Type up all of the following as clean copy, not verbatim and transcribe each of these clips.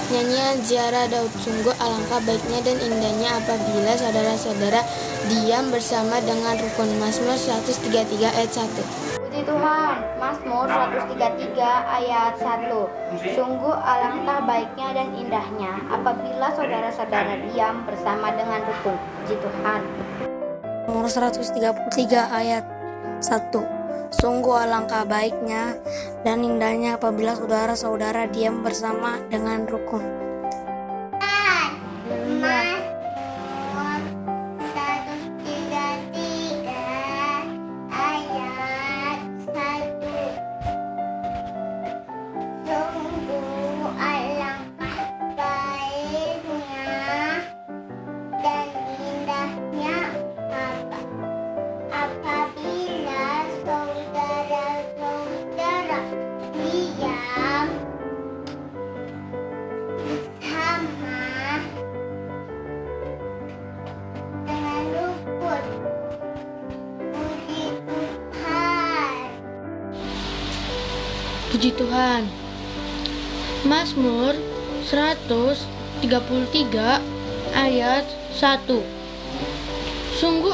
Nyanyian ziarah Daud. Sungguh alangkah baiknya dan indahnya apabila saudara-saudara diam bersama dengan rukun. Mazmur 133 ayat 1. Puji Tuhan. Mazmur 133 ayat 1. Sungguh alangkah baiknya dan indahnya apabila saudara-saudara diam bersama dengan rukun. Puji Tuhan. Nomor 133 ayat 1. Sungguh alangkah baiknya dan indahnya apabila saudara-saudara diam bersama dengan rukun. Mazmur 133 ayat 1. Sungguh alangkah baiknya dan indahnya apabila saudara-saudara diam bersama dengan rukun. Puji Tuhan. Puji Tuhan. Mazmur 133 ayat 1. Sungguh alangkah baiknya dan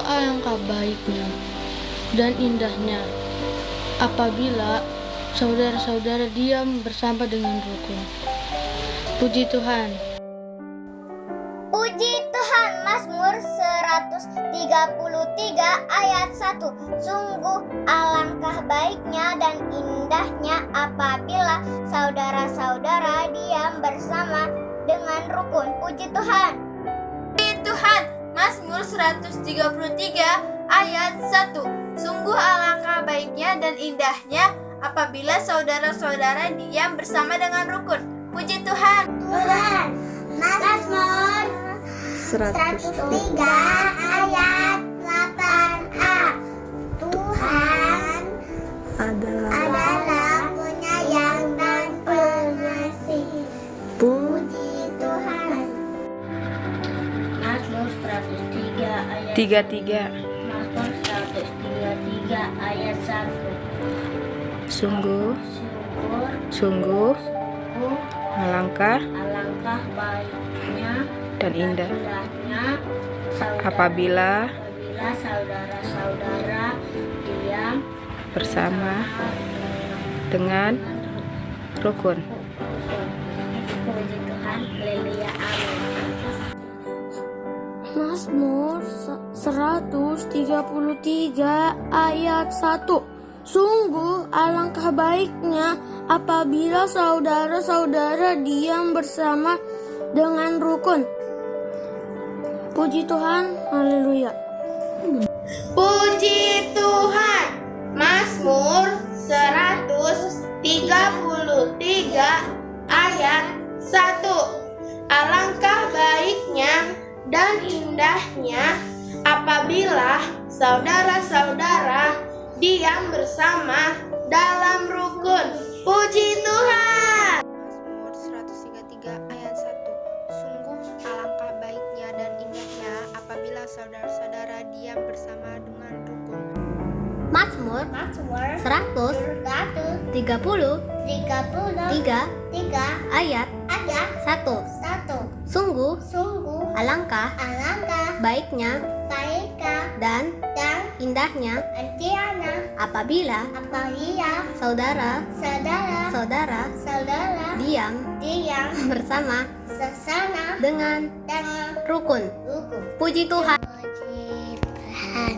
indahnya apabila saudara-saudara diam bersama dengan rukun. Puji Tuhan. Puji Tuhan. Mazmur 133 ayat 1. Sungguh alangkah baiknya dan indahnya apabila saudara-saudara diam bersama dengan rukun. Puji Tuhan. Puji Tuhan. Mazmur 133 ayat 1. Sungguh alangkah baiknya dan indahnya apabila saudara-saudara diam bersama dengan rukun. Puji Tuhan. Tuhan. Mazmur 103 ayat 8a. Tuhan adalah penyayang dan pengasih. Puji Tuhan. Mazmur 103 ayat 33. Mazmur 133 ayat 1. Sungguh Sungguh alangkah alangkah baiknya dan indah indahnya apabila saudara-saudara diam bersama dengan rukun. Puji Tuhan. Haleluya. Amin. Mazmur 133 ayat 1. Sungguh alangkah baiknya apabila saudara-saudara diam bersama dengan rukun. Puji Tuhan. Haleluya. Puji Tuhan. Mazmur 133 ayat 1. Alangkah baiknya dan indahnya apabila saudara-saudara diam bersama dalam rukun. Puji Tuhan. Mazmur 133 ayat 1. Sungguh alangkah baiknya dan indahnya apabila saudara-saudara diam bersama dengan rukun. Mazmur 133 ayat 1. Sungguh alangkah baiknya dan indahnya apabila saudara-saudara diam bersama dengan rukun. Puji Tuhan. Puji Tuhan.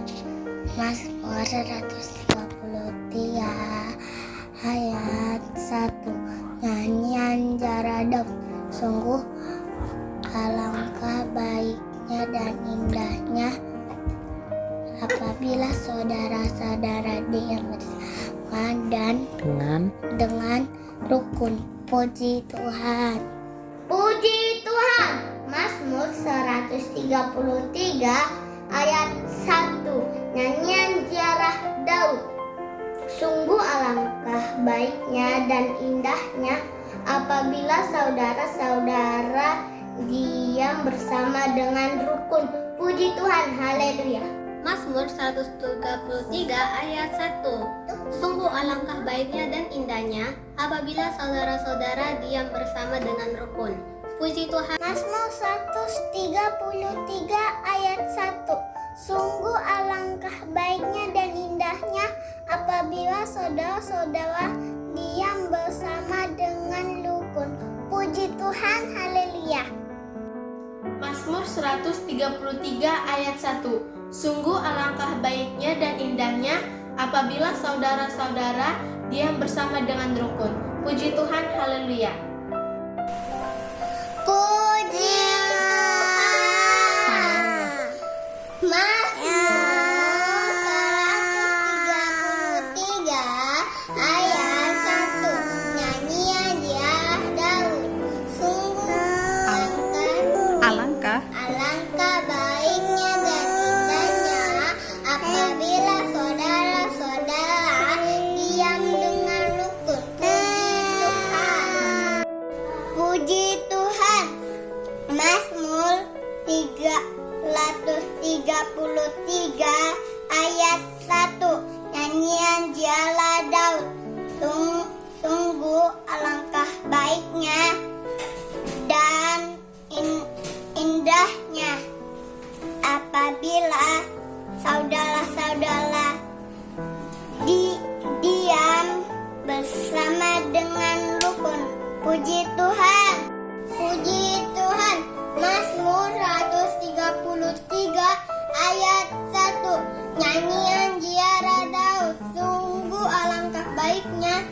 Mazmur 133 ayat 1. Nyanyian ziarah Daud. Sungguh alangkah baiknya dan indahnya apabila saudara-saudara diam bersama dan dengan rukun. Puji Tuhan. Puji Tuhan. Mazmur 133 ayat 1. Nyanyian ziarah Daud. Sungguh alangkah baiknya dan indahnya apabila saudara-saudara diam bersama dengan rukun. Puji Tuhan. Haleluya. Mazmur 133 ayat 1. Sungguh alangkah baiknya dan indahnya apabila saudara-saudara diam bersama dengan rukun. Puji Tuhan. Mazmur 133 ayat 1. Sungguh alangkah baiknya dan indahnya apabila saudara-saudara diam bersama dengan rukun. Puji Tuhan, haleluya. Mazmur 133 ayat 1. Sungguh alangkah baiknya dan indahnya apabila saudara-saudara diam bersama dengan rukun. Puji Tuhan, haleluya. Puji Mazmur 133 ayat 1. Nyanyian ziarah Daud. Sungguh alangkah baiknya dan indahnya apabila saudara-saudara diam dengan rukun. Puji Tuhan. Mazmur 333 ayat 1. Nyanyian ziarah Daud. Sungguh alangkah baiknya dan indahnya apabila saudara-saudara diam bersama dengan rukun. Puji Tuhan. Puji Tuhan. Mazmur 133 ayat 1. Nyanyian ziarah Daud. Sungguh alangkah baiknya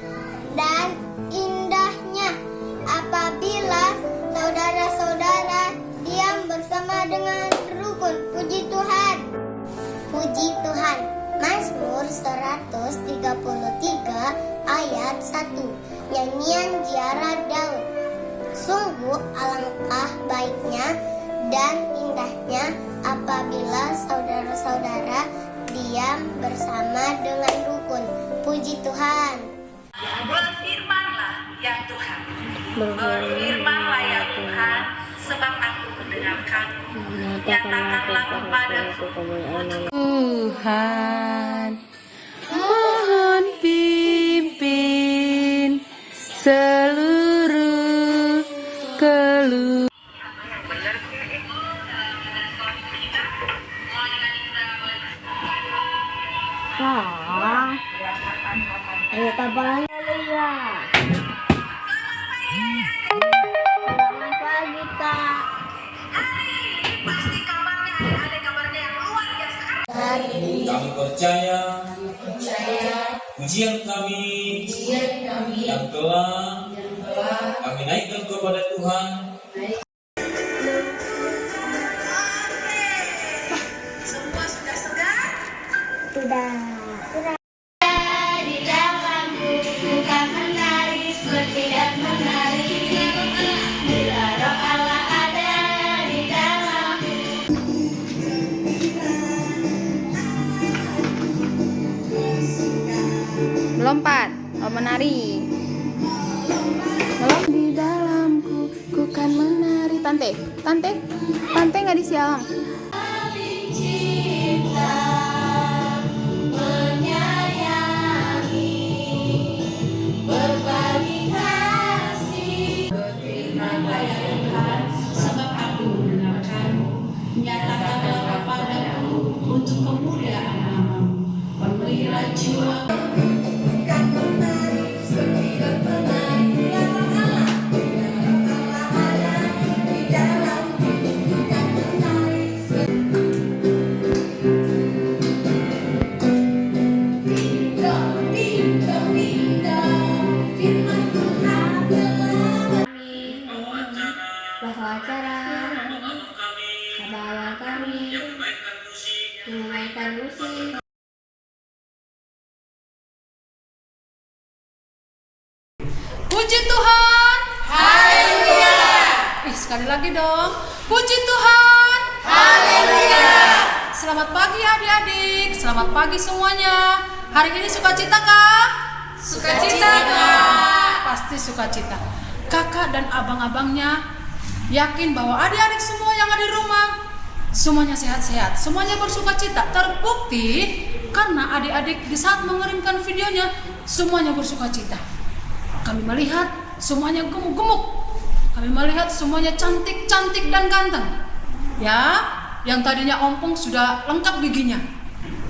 dan indahnya apabila saudara-saudara diam bersama dengan rukun. Puji Tuhan. Puji Tuhan. Mazmur 133 ayat 1. Nyanyian ziarah Daud. Sungguh alangkah baiknya dan indahnya apabila saudara-saudara diam bersama dengan rukun. Puji Tuhan. Berfirmanlah ya Tuhan, berfirmanlah ya Tuhan, sebab aku mendengarkanmu. Nyatakanlah kepadaku. Tuhan, mohon pimpin seluruh keluarga. Ayo tabalan ya. Selamat pagi Kak. Pasti kabarnya ada kabarnya yang luar biasa. Kami percaya pujian kami yang telah kami naikkan kepada Tuhan. Semua sudah segar? Sudah. Melompat, menari. Melompat di dalamku, ku kan menari. Tante, tante, tante nggak di siang. Bahwa acara kabawa kami memainkan musik. Puji Tuhan. Haleluya. Sekali lagi dong. Puji Tuhan. Haleluya. Selamat pagi adik-adik. Selamat pagi semuanya. Hari ini sukacita kah? Sukacita kah? Pasti sukacita. Kakak dan abang-abangnya yakin bahwa adik-adik semua yang ada di rumah semuanya sehat-sehat, semuanya bersukacita. Terbukti karena adik-adik di saat mengirimkan videonya semuanya bersukacita. Kami melihat semuanya gemuk-gemuk. Kami melihat semuanya cantik-cantik dan ganteng. Ya, yang tadinya ompong sudah lengkap giginya.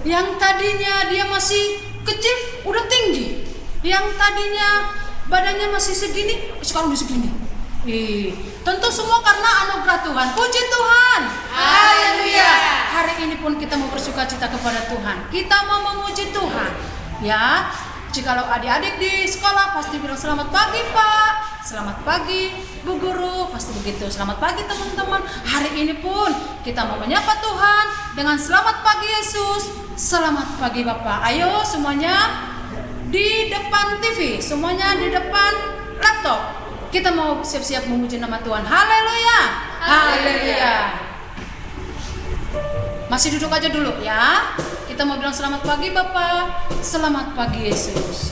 Yang tadinya dia masih kecil udah tinggi. Yang tadinya badannya masih segini, sekarang udah segini. Tentu semua karena anugerah Tuhan. Puji Tuhan. Haleluya. Hari ini pun kita mau bersukacita kepada Tuhan. Kita mau memuji Tuhan. Ya, jikalau adik-adik di sekolah pasti bilang selamat pagi Pak, selamat pagi Bu Guru, pasti begitu. Selamat pagi teman-teman. Hari ini pun kita mau menyapa Tuhan dengan selamat pagi Yesus, selamat pagi Bapak. Ayo semuanya di depan TV, semuanya di depan laptop. Kita mau siap-siap memuji nama Tuhan. Haleluya. Haleluya. Masih duduk aja dulu ya. Kita mau bilang selamat pagi Bapak, selamat pagi Yesus.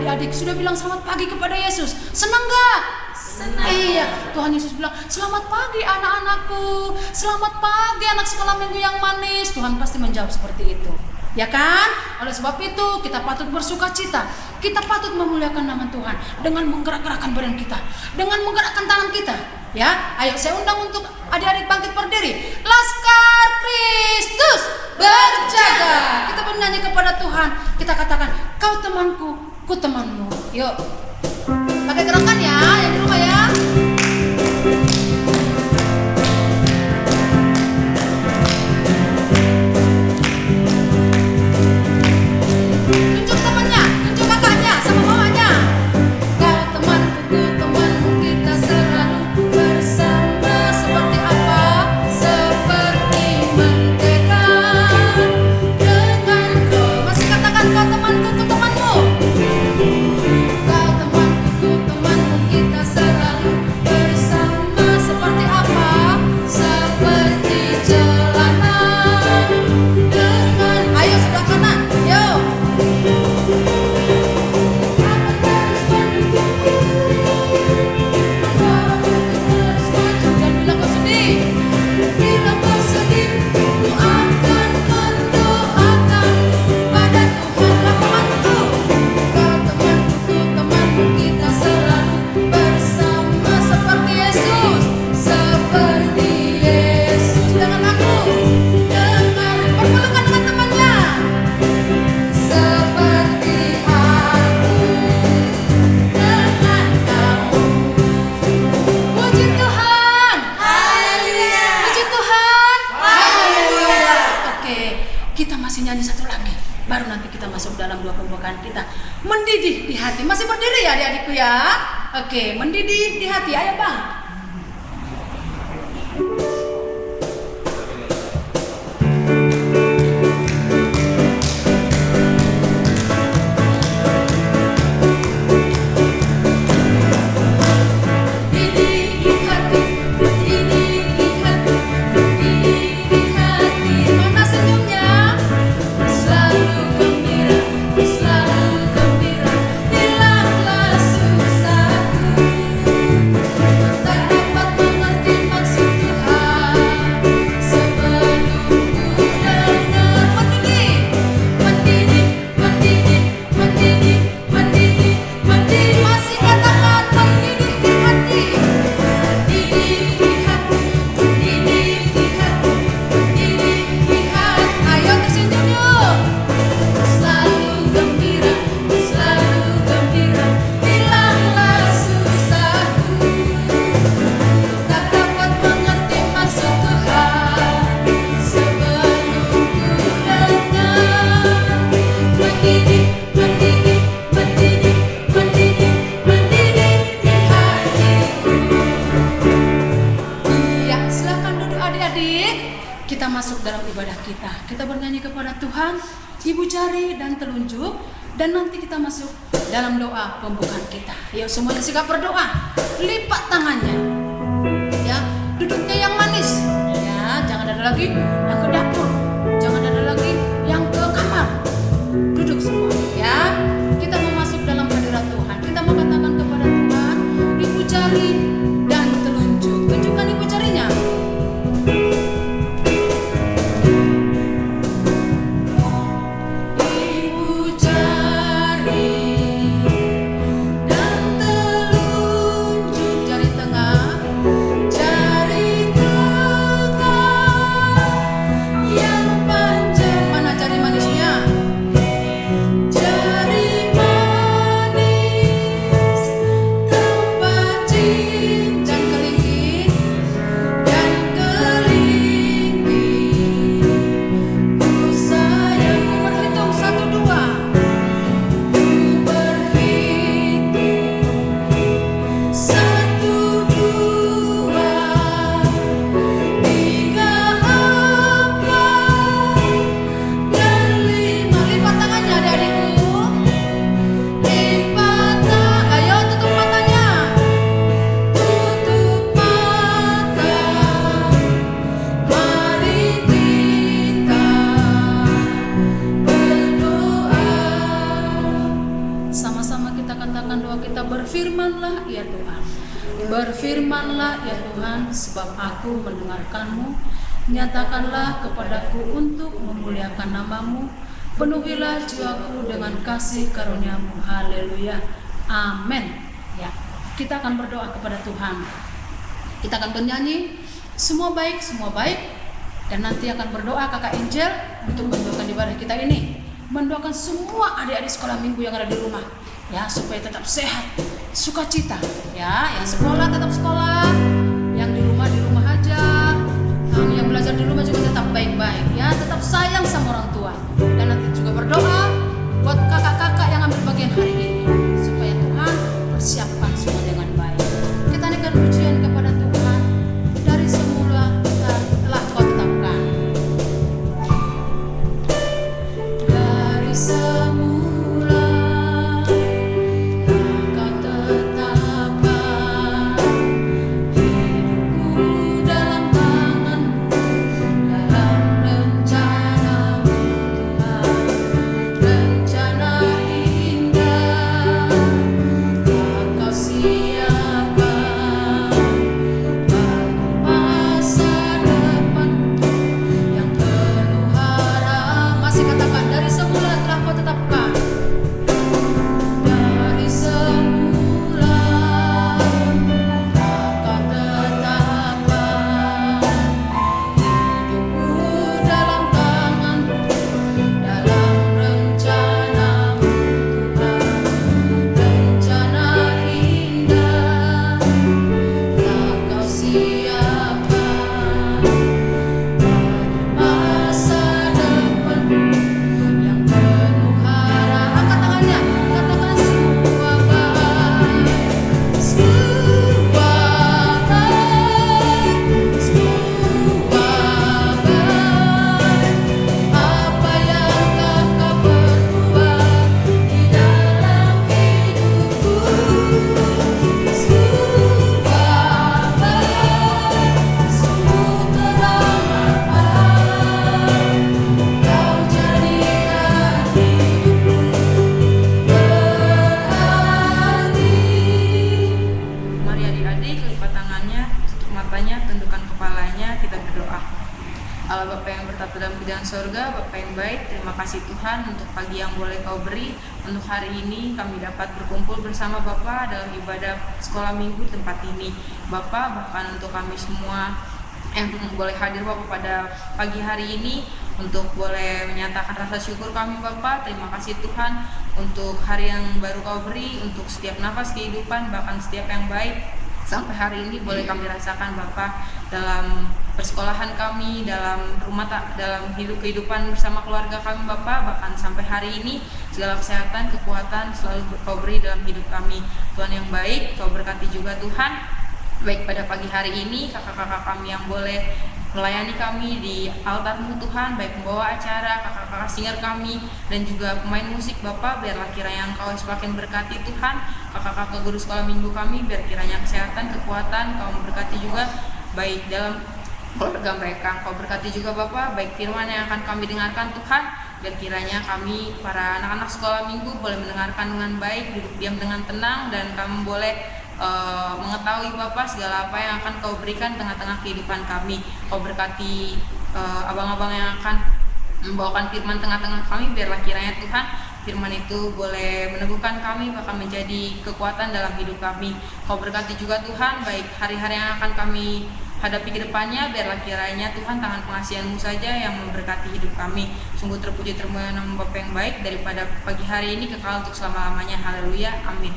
adik-adik sudah bilang selamat pagi kepada Yesus. Senang gak? Senang. Iya, Tuhan Yesus bilang, selamat pagi anak-anakku, selamat pagi anak sekolah minggu yang manis. Tuhan pasti menjawab seperti itu, ya kan? Oleh sebab itu kita patut bersuka cita, kita patut memuliakan nama Tuhan dengan menggerak-gerakkan badan kita, dengan menggerakkan tangan kita. Ya, ayo saya undang untuk adik-adik bangkit berdiri. Laskar Kristus berjaga. Kita bernyanyi kepada Tuhan. Kita katakan, kau temanku, ku temanmu. Yuk, pakai gerakan ya, yang di rumah ya. Tunjuk temannya, tunjuk kakaknya sama mamanya. Kau temanku, ku temanmu, kita selalu bersama. Seperti apa? Seperti mentega dengan kau. Masih katakan kau temanku, ku temanmu. Kau temanku, ku temanmu, kita kasih nyanyi satu lagi. Baru nanti kita masuk dalam doa pembukaan kita. Mendidih di hati. Masih berdiri ya adik-adikku ya? Oke, mendidih di hati. Ayo Bang. Kita masuk dalam ibadah kita. Kita bernyanyi kepada Tuhan, Ibu jari dan telunjuk, dan nanti kita masuk dalam doa pembukaan kita. Yuk semuanya sikap berdoa. Lipat tangannya. Ya, duduknya yang manis. Ya, jangan ada lagi yang ke dapur. Jangan ada lagi yang ke kamar. Duduk semua, ya. Kita mau masuk dalam hadirat Tuhan. Kita mau katakan kepada Tuhan, Ibu jari dan telunjuk. Tunjukkan ibu jarinya. Berfirmanlah ya Tuhan, berfirmanlah ya Tuhan, sebab aku mendengarkanmu. Nyatakanlah kepadaku untuk memuliakan namamu. Penuhilah jiwaku dengan kasih karuniamu. Haleluya, amin. Ya, kita akan berdoa kepada Tuhan. Kita akan bernyanyi semua baik, dan nanti akan berdoa kakak Angel untuk mendoakan ibadah kita ini, mendoakan semua adik-adik sekolah minggu yang ada di rumah, ya, supaya tetap sehat, sukacita, ya, yang sekolah tetap sekolah, yang di rumah aja, yang belajar di rumah juga tetap baik-baik, ya, tetap sayang sama orang tua. Dan nanti juga berdoa buat kakak-kakak yang ambil bagian hari ini, supaya Tuhan persiapkan semua dengan baik. Kita naikkan pujian kepada Tuhan. Dari semula telah Kau tetapkan. Dari semula Kau tetapkan hidupku dalam tangan-Mu, dalam rencana-Mu Tuhan. kita berdoa. Allah Bapa yang bertata dalam kerajaan sorga, Bapa yang baik, terima kasih Tuhan untuk pagi yang boleh Kau beri. Untuk hari ini kami dapat berkumpul bersama Bapa dalam ibadah sekolah minggu tempat ini. Bapa, bahkan untuk kami semua yang boleh hadir Bapa pada pagi hari ini, untuk boleh menyatakan rasa syukur kami Bapa. Terima kasih Tuhan untuk hari yang baru Kau beri, untuk setiap nafas kehidupan, bahkan setiap yang baik sampai hari ini boleh kami rasakan Bapa dalam persekolahan kami, dalam dalam kehidupan bersama keluarga kami Bapa, bahkan sampai hari ini segala kesehatan, kekuatan selalu Kau beri dalam hidup kami. Tuhan yang baik, Kau berkati juga Tuhan, baik pada pagi hari ini kakak-kakak kami yang boleh melayani kami di altar-Mu Tuhan, baik membawa acara, kakak-kakak singer kami dan juga pemain musik Bapa, biarlah kiranya Engkau semakin berkati Tuhan. Kakak-kakak guru sekolah minggu kami, biar kiranya kesehatan, kekuatan Kau memberkati juga baik dalam keluarga mereka. Kau berkati juga Bapa, baik firman yang akan kami dengarkan Tuhan, biar kiranya kami para anak-anak sekolah minggu boleh mendengarkan dengan baik, duduk diam dengan tenang, dan kami boleh mengetahui Bapa segala apa yang akan Kau berikan tengah-tengah kehidupan kami. Kau berkati abang-abang yang akan membawakan firman tengah-tengah kami, biarlah kiranya Tuhan firman itu boleh meneguhkan kami, bahkan menjadi kekuatan dalam hidup kami. Kau berkati juga Tuhan baik hari-hari yang akan kami hadapi ke depannya, biarlah kiranya Tuhan tangan pengasihan-Mu saja yang memberkati hidup kami. Sungguh terpuji termulia nama Bapa yang baik, daripada pagi hari ini kekal untuk selama-lamanya. Haleluya, amin.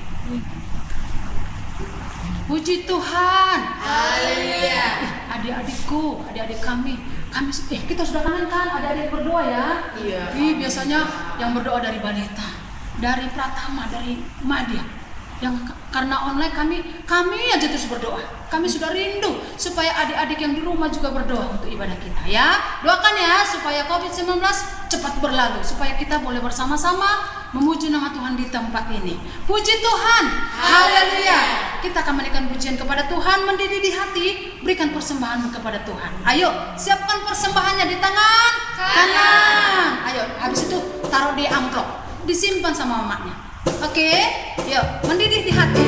Puji Tuhan. Haleluya. Adik-adikku, adik-adik kami kita sudah kangen kan adik-adik berdoa ya? Iya. Biasanya yang berdoa dari balita, dari pratama, dari madya. Yang karena online kami aja terus berdoa. Kami sudah rindu supaya adik-adik yang di rumah juga berdoa untuk ibadah kita ya. Doakan ya supaya COVID-19 cepat berlalu, supaya kita boleh bersama-sama memuji nama Tuhan di tempat ini. Puji Tuhan. Haleluya. Kita akan menaikkan pujian kepada Tuhan, mendidih di hati, berikan persembahan kepada Tuhan. Ayo, siapkan persembahannya di tangan kanan. Ayo, habis itu taruh di amplop, disimpan sama mamanya. Oke, yuk mendidih di hati.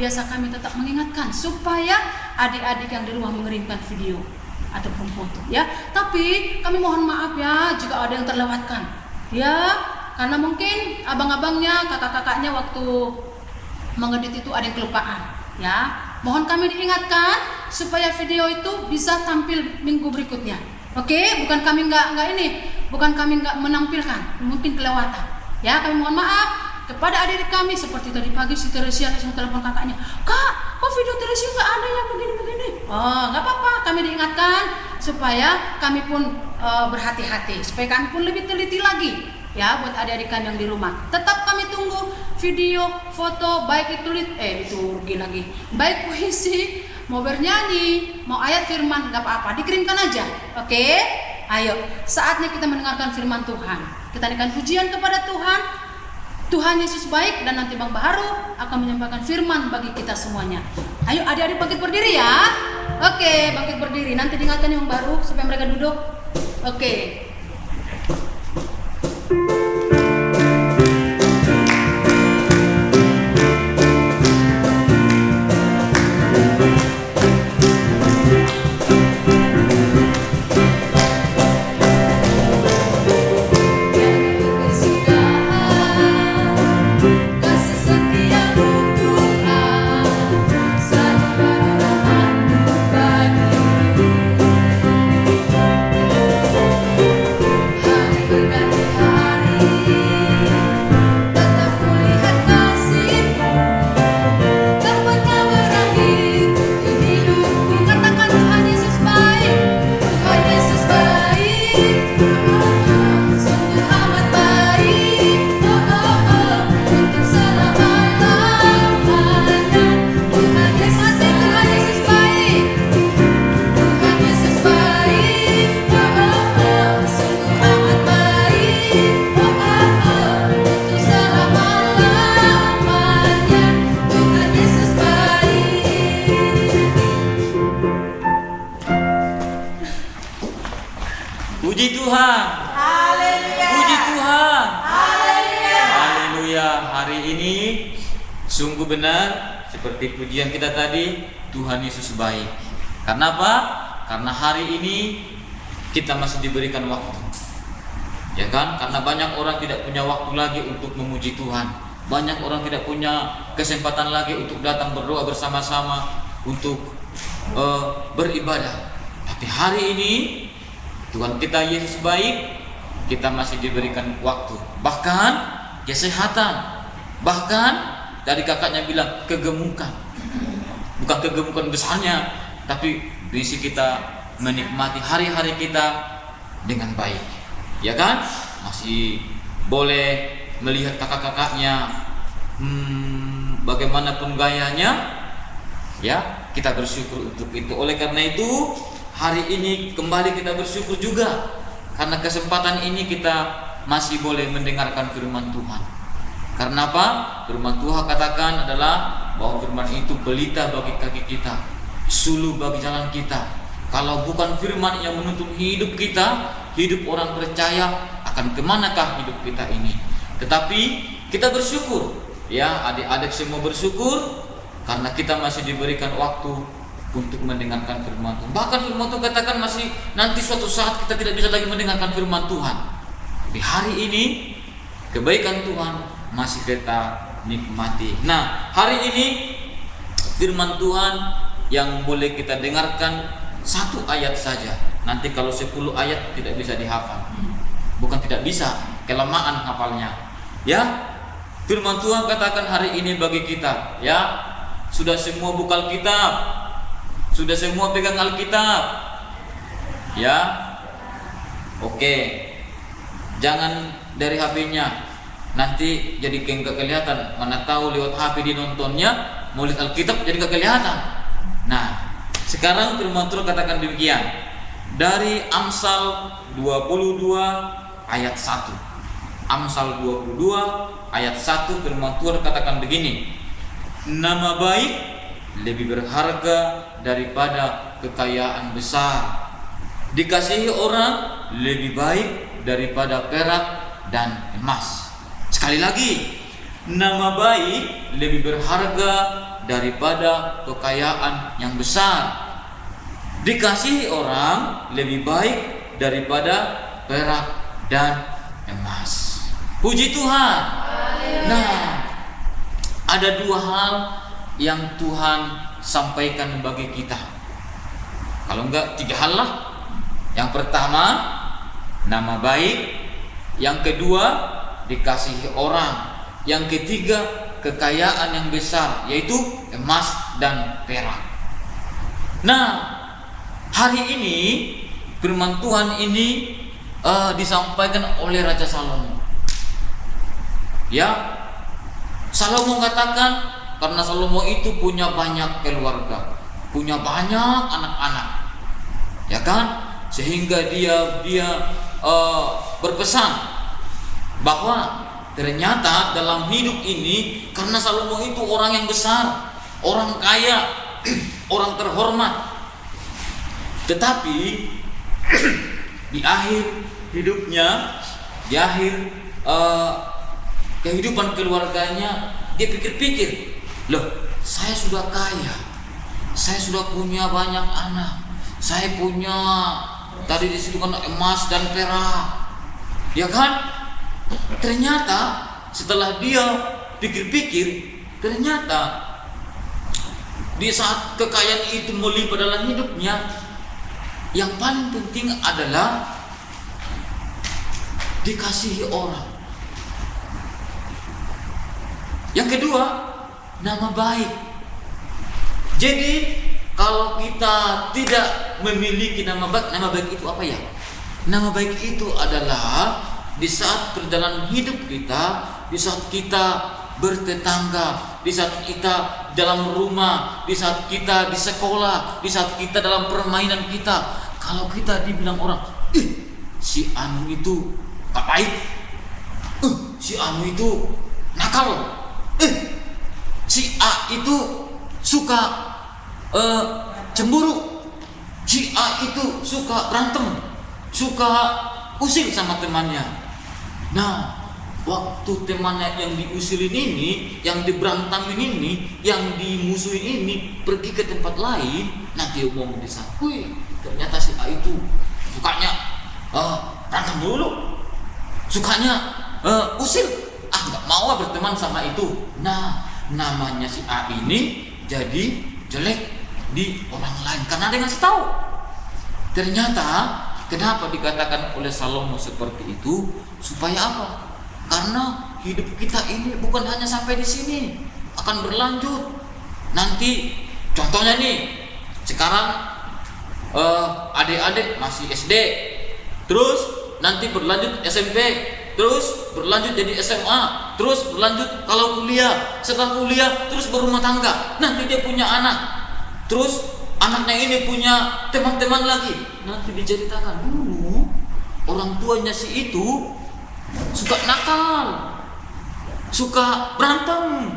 Kami tetap mengingatkan supaya adik-adik yang di rumah mengirimkan video ataupun foto ya. Tapi kami mohon maaf ya jika ada yang terlewatkan ya, karena mungkin abang-abangnya, kakak-kakaknya waktu mengedit itu ada yang kelupaan ya. Mohon kami diingatkan supaya video itu bisa tampil minggu berikutnya. Oke, bukan kami nggak menampilkan, mungkin kelewatan ya. Kami mohon maaf kepada adik-adik kami. Seperti tadi pagi si Teresia langsung telepon kakaknya, "Kak, kok video Teresia nggak ada yang begini-begini?" Oh, nggak apa-apa, kami diingatkan supaya kami pun berhati-hati, supaya kami pun lebih teliti lagi ya buat adik-adik kami yang di rumah. Tetap kami tunggu video, foto, baik itu liturgi lagi, baik puisi, mau bernyanyi, mau ayat firman, nggak apa-apa, dikirimkan aja. Oke? Ayo, saatnya kita mendengarkan firman Tuhan. Kita naikkan pujian kepada Tuhan. Tuhan Yesus baik, dan nanti Bang Baharu akan menyampaikan firman bagi kita semuanya. Ayo adik-adik bangkit berdiri ya. Oke, bangkit berdiri. Nanti diingatkan yang baru supaya mereka duduk. Oke. Puji Tuhan. Haleluya. Puji Tuhan. Haleluya. Haleluya. Hari ini sungguh benar seperti pujian kita tadi, Tuhan Yesus baik. Karena apa? Karena hari ini kita masih diberikan waktu. Ya kan? Karena banyak orang tidak punya waktu lagi untuk memuji Tuhan. Banyak orang tidak punya kesempatan lagi untuk datang berdoa bersama-sama, untuk beribadah. Tapi hari ini Tuhan kita Yesus baik, kita masih diberikan waktu, bahkan kesehatan, bahkan tadi kakaknya bilang kegemukan. Bukan kegemukan besarnya, tapi berisi kita menikmati hari-hari kita dengan baik. Ya kan? Masih boleh melihat kakak-kakaknya bagaimanapun gayanya, ya kita bersyukur untuk itu. Oleh karena itu hari ini kembali kita bersyukur juga karena kesempatan ini kita masih boleh mendengarkan firman Tuhan. Karena apa? Firman Tuhan katakan adalah bahwa firman itu pelita bagi kaki kita, suluh bagi jalan kita. Kalau bukan firman yang menuntun hidup kita, hidup orang percaya, akan kemanakah hidup kita ini? Tetapi kita bersyukur, ya adik-adik semua bersyukur karena kita masih diberikan waktu untuk mendengarkan firman Tuhan. Bahkan firman Tuhan katakan masih nanti suatu saat kita tidak bisa lagi mendengarkan firman Tuhan. Di hari ini kebaikan Tuhan masih kita nikmati. Nah, hari ini firman Tuhan yang boleh kita dengarkan satu ayat saja. Nanti kalau 10 ayat tidak bisa dihafal. Bukan tidak bisa, kelamaan hafalnya. Ya, firman Tuhan katakan hari ini bagi kita, ya sudah semua buka Alkitab, sudah semua pegang Alkitab, ya. Oke, jangan dari HP-nya, nanti jadi nggak kelihatan. Mana tahu lewat HP dinontonnya, mau lihat Alkitab jadi nggak kelihatan. Nah, sekarang firman Tuhan katakan demikian dari Amsal 22 ayat 1. Amsal 22 ayat 1 firman Tuhan katakan begini. Nama baik lebih berharga daripada kekayaan besar. Dikasihi orang lebih baik daripada perak dan emas. Sekali lagi, nama baik lebih berharga daripada kekayaan yang besar. Dikasihi orang lebih baik daripada perak dan emas. Puji Tuhan. Nah, ada dua hal yang Tuhan sampaikan bagi kita. Kalau enggak 3 hal lah. Yang pertama, nama baik. Yang kedua, dikasihi orang. Yang ketiga, kekayaan yang besar, yaitu emas dan perak. Nah, hari ini firman Tuhan ini disampaikan oleh Raja Salomo. Ya, Salomo katakan karena Salomo itu punya banyak keluarga, punya banyak anak-anak, ya kan, sehingga dia berpesan bahwa ternyata dalam hidup ini karena Salomo itu orang yang besar, orang kaya, orang terhormat, tetapi di akhir hidupnya, di akhir kehidupan keluarganya, dia pikir-pikir, loh, saya sudah kaya, saya sudah punya banyak anak, saya punya tadi di situ kan emas dan perak, ya kan? Ternyata setelah dia pikir-pikir, ternyata di saat kekayaan itu melimpah dalam hidupnya, yang paling penting adalah dikasihi orang. Yang kedua, nama baik. Jadi kalau kita tidak memiliki nama baik itu apa ya? Nama baik itu adalah di saat perjalanan hidup kita, di saat kita bertetangga, di saat kita dalam rumah, di saat kita di sekolah, di saat kita dalam permainan kita. Kalau kita dibilang orang, si Anu itu gak baik, si Anu itu nakal, si A itu suka cemburu, si A itu suka berantem, suka usil sama temannya. Nah, waktu temannya yang diusilin ini, yang diberantamin ini, yang dimusuhin ini pergi ke tempat lain, nanti umum desa, wih, ternyata si A itu sukanya berantem dulu, sukanya usil, nggak mau berteman sama itu. Nah, namanya si A ini jadi jelek di orang lain karena dia ngasih tahu. Ternyata kenapa dikatakan oleh Salomo seperti itu? Supaya apa? Karena hidup kita ini bukan hanya sampai di sini, akan berlanjut. Nanti contohnya nih, sekarang adik-adik masih SD, terus nanti berlanjut SMP, terus berlanjut jadi SMA, terus berlanjut kalau kuliah, setelah kuliah terus berumah tangga. Nanti dia punya anak, terus anaknya ini punya teman-teman lagi. Nanti diceritakan dulu orang tuanya si itu suka nakal, suka berantem,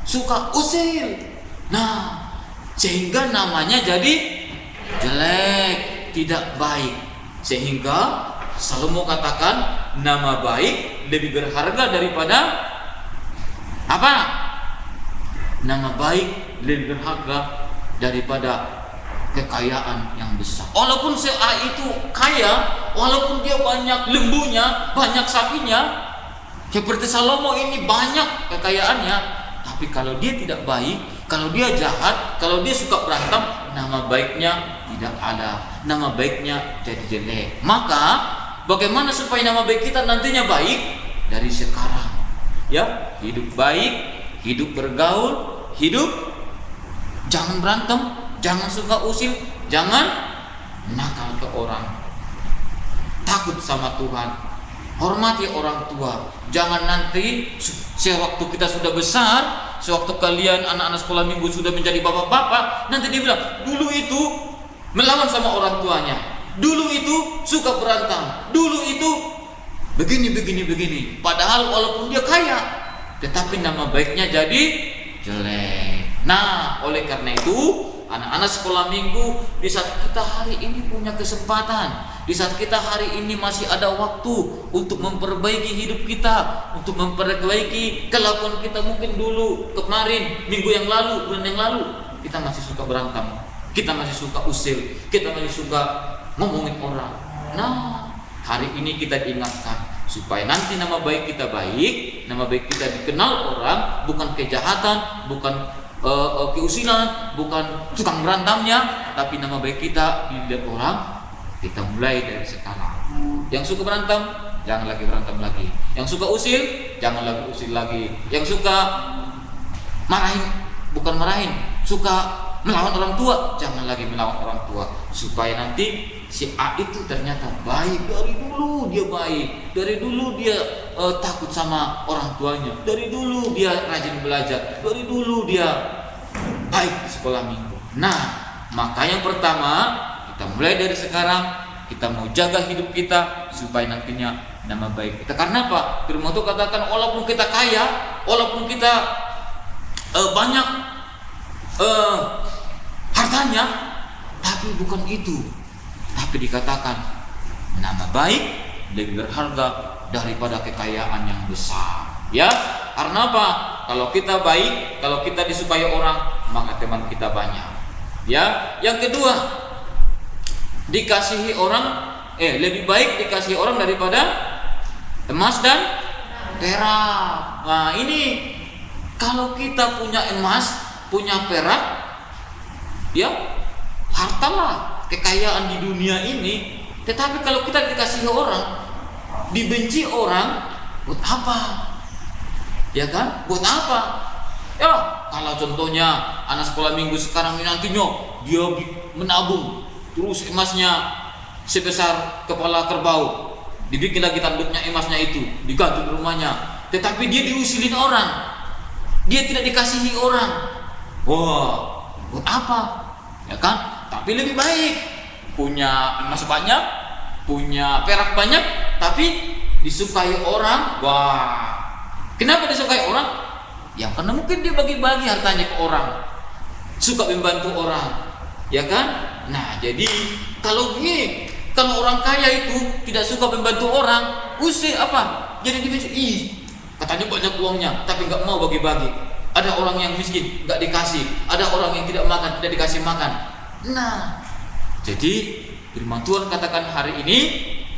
suka usil. Nah, sehingga namanya jadi jelek, tidak baik. Sehingga Salomo katakan nama baik lebih berharga daripada apa? Nama baik lebih berharga daripada kekayaan yang besar. Walaupun si A itu kaya, walaupun dia banyak lembunya, banyak sapinya, seperti Salomo ini banyak kekayaannya, tapi kalau dia tidak baik, kalau dia jahat, kalau dia suka berantem, nama baiknya tidak ada, nama baiknya jadi jelek. Maka bagaimana supaya nama baik kita nantinya baik? Dari sekarang, ya, hidup baik, hidup bergaul, hidup jangan berantem, jangan suka usil, jangan nakal ke orang, takut sama Tuhan, hormati orang tua. Jangan nanti sewaktu kita sudah besar, sewaktu kalian anak-anak sekolah minggu sudah menjadi bapak-bapak, nanti dia bilang dulu itu melawan sama orang tuanya, dulu itu suka berantem, dulu itu begini. Padahal walaupun dia kaya, tetapi nama baiknya jadi jelek. Nah, oleh karena itu anak-anak sekolah minggu, di saat kita hari ini punya kesempatan, di saat kita hari ini masih ada waktu untuk memperbaiki hidup kita, untuk memperbaiki kelakuan kita. Mungkin dulu, kemarin, minggu yang lalu, bulan yang lalu, kita masih suka berantem, kita masih suka usil, kita masih suka ngomongin orang. Nah, hari ini kita diingatkan supaya nanti nama baik kita baik, nama baik kita dikenal orang, bukan kejahatan, bukan keusilan, bukan tukang berantamnya, tapi nama baik kita dilihat orang. Kita mulai dari sekarang. Yang suka berantem, jangan lagi berantem lagi. Yang suka usil, jangan lagi usil lagi. Yang suka suka melawan orang tua, jangan lagi melawan orang tua. Supaya nanti si A itu ternyata baik, dari dulu dia baik, dari dulu dia takut sama orang tuanya, dari dulu dia rajin belajar, dari dulu dia baik di sekolah minggu. Nah, maka yang pertama, kita mulai dari sekarang, kita mau jaga hidup kita supaya nantinya nama baik kita. Karena apa? Firman Tuhan katakan walaupun kita kaya, walaupun kita banyak hartanya, tapi bukan itu. Tapi dikatakan nama baik lebih berharga daripada kekayaan yang besar. Ya, karena apa? Kalau kita baik, kalau kita disukai orang, maka teman kita banyak. Ya, yang kedua, dikasihi orang, lebih baik dikasihi orang daripada emas dan perak. Nah, ini kalau kita punya emas, punya perak, ya hartalah kekayaan di dunia ini. Tetapi kalau kita dikasihi orang, dibenci orang, buat apa? Ya kan? Buat apa? Ya, kalau contohnya anak sekolah minggu sekarang ini nantinya dia menabung, terus emasnya sebesar kepala kerbau, dibikin lagi tanduknya emasnya itu, digantung di rumahnya. Tetapi dia diusilin orang, dia tidak dikasihi orang. Wah, buat apa? Ya kan? Tapi lebih baik punya emas banyak, punya perak banyak, tapi disukai orang. Wah, kenapa disukai orang? Ya karena mungkin dia bagi-bagi hartanya ke orang, suka membantu orang, ya kan? Nah, jadi kalau gini, Kalau orang kaya itu tidak suka membantu orang, usir apa? Jadi dibenci. Katanya banyak uangnya, tapi nggak mau bagi-bagi. Ada orang yang miskin, nggak dikasih. Ada orang yang tidak makan, tidak dikasih makan. Nah, jadi firman Tuhan katakan hari ini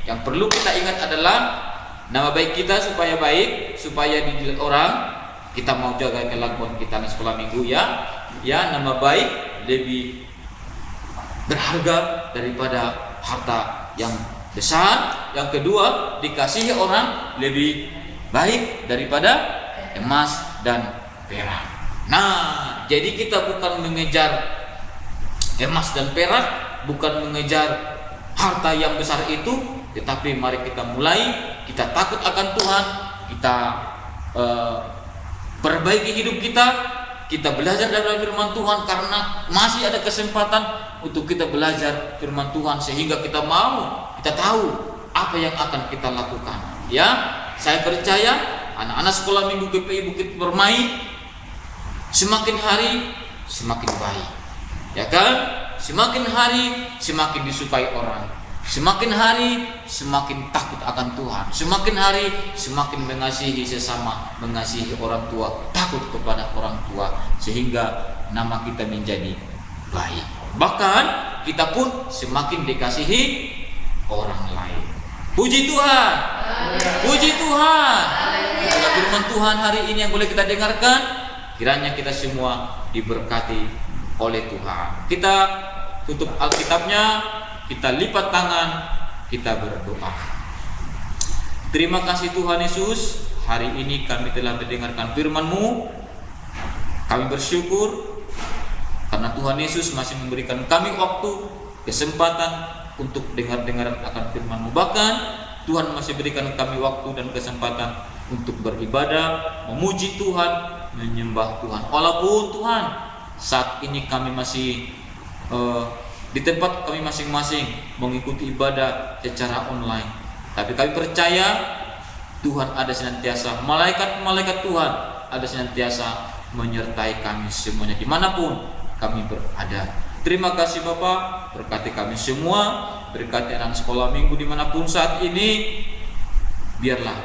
yang perlu kita ingat adalah nama baik kita supaya baik, supaya dilihat orang. Kita mau jaga kelakuan kita di sekolah minggu ya. Ya, nama baik lebih berharga daripada harta yang besar. Yang kedua, dikasihi orang lebih baik daripada emas dan perak. Nah, jadi kita bukan mengejar emas dan perak, bukan mengejar harta yang besar itu, tetapi mari kita mulai, kita takut akan Tuhan, kita perbaiki hidup kita belajar dari firman Tuhan, karena masih ada kesempatan untuk kita belajar firman Tuhan sehingga kita tahu apa yang akan kita lakukan. Ya, saya percaya anak-anak sekolah minggu GPI Bukit Permai semakin hari semakin baik. Ya kan? Semakin hari semakin disukai orang. Semakin hari semakin takut akan Tuhan. Semakin hari semakin mengasihi sesama, mengasihi orang tua, takut kepada orang tua, sehingga nama kita menjadi baik. Bahkan kita pun semakin dikasihi orang lain. Puji Tuhan. Puji Tuhan. Itulah firman Tuhan hari ini yang boleh kita dengarkan. Kiranya kita semua diberkati oleh Tuhan. Kita tutup Alkitabnya, kita lipat tangan, kita berdoa. Terima kasih Tuhan Yesus, hari ini kami telah mendengarkan firman-Mu. Kami bersyukur karena Tuhan Yesus masih memberikan kami waktu, kesempatan untuk dengar-dengaran akan firman-Mu. Bahkan Tuhan masih berikan kami waktu dan kesempatan untuk beribadah, memuji Tuhan, menyembah Tuhan. Walaupun Tuhan saat ini kami masih di tempat kami masing-masing mengikuti ibadah secara online, tapi kami percaya Tuhan ada senantiasa, malaikat-malaikat Tuhan ada senantiasa menyertai kami semuanya dimanapun kami berada. Terima kasih Bapak, berkati kami semua, berkati anak sekolah minggu dimanapun saat ini. Biarlah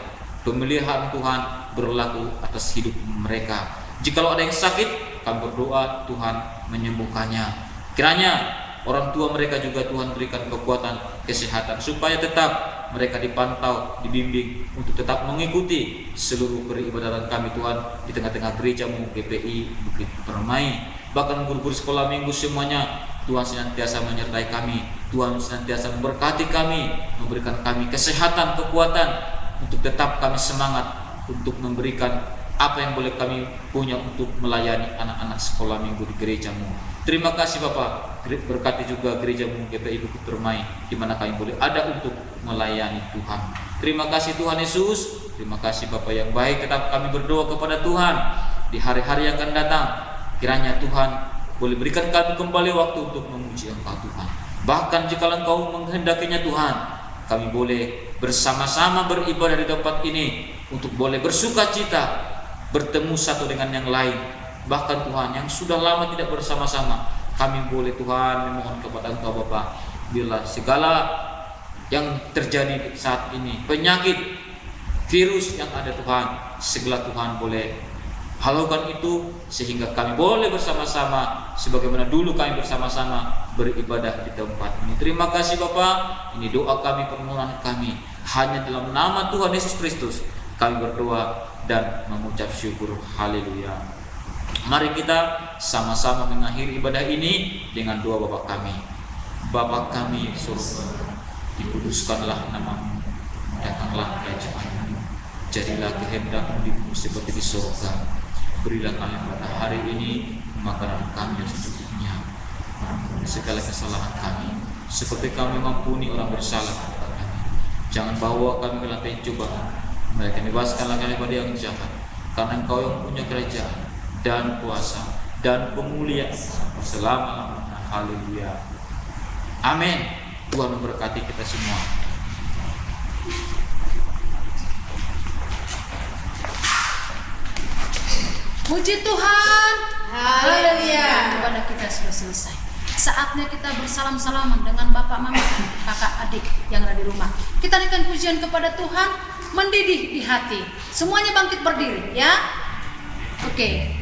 pemeliharaan Tuhan berlaku atas hidup mereka. Jikalau ada yang sakit, kami berdoa Tuhan menyembuhkannya. Kiranya orang tua mereka juga Tuhan berikan kekuatan, kesehatan, supaya tetap mereka dipantau, dibimbing untuk tetap mengikuti seluruh peribadatan kami Tuhan di tengah-tengah gereja-Mu GPI Bukit Permai. Bahkan guru-guru sekolah minggu semuanya, Tuhan senantiasa menyertai kami, Tuhan senantiasa memberkati kami, memberikan kami kesehatan, kekuatan untuk tetap kami semangat untuk memberikan apa yang boleh kami punya untuk melayani anak-anak sekolah minggu di gereja-Mu. Terima kasih Bapak, berkati juga gereja-Mu GPI Bukit Permai di mana kami boleh ada untuk melayani Tuhan. Terima kasih Tuhan Yesus, terima kasih Bapak yang baik. Tetap kami berdoa kepada Tuhan di hari-hari yang akan datang. Kiranya Tuhan boleh berikan kami kembali waktu untuk memuji Engkau Tuhan. Bahkan jika Engkau menghendakinya Tuhan, kami boleh bersama-sama beribadah di tempat ini untuk boleh bersuka cita, bertemu satu dengan yang lain. Bahkan Tuhan yang sudah lama tidak bersama-sama, kami boleh Tuhan memohon kepada Engkau Bapa, bila segala yang terjadi saat ini, penyakit, virus yang ada Tuhan, segala Tuhan boleh halaukan itu, sehingga kami boleh bersama-sama sebagaimana dulu kami bersama-sama beribadah di tempat ini. Terima kasih Bapa, ini doa kami, permohonan kami, hanya dalam nama Tuhan Yesus Kristus kami berdoa dan mengucap syukur. Haleluya. Mari kita sama-sama mengakhiri ibadah ini dengan doa Bapa kami. Bapa kami surga, dikuduskanlah nama-Mu, datanglah kerajaan-Mu, jadilah kehendak-Mu di bumi seperti di surga. Berilah kami pada hari ini makanan kami yang secukupnya, ampuni segala kesalahan kami, seperti kami mengampuni orang bersalah kepada kami. Jangan bawa kami ke lantai cobaan, melainkan bebaskanlah kami dari yang jahat, karena Engkau yang punya kerajaan dan kuasa dan kemuliaan selama-lamanya. Haleluya. Amin. Tuhan memberkati kita semua. Puji Tuhan. Haleluya. Ibadah kita sudah selesai. Saatnya kita bersalam-salaman dengan bapak, mama, kakak, adik yang ada di rumah. Kita naikkan pujian kepada Tuhan, mendidih di hati. Semuanya bangkit berdiri, ya. Oke.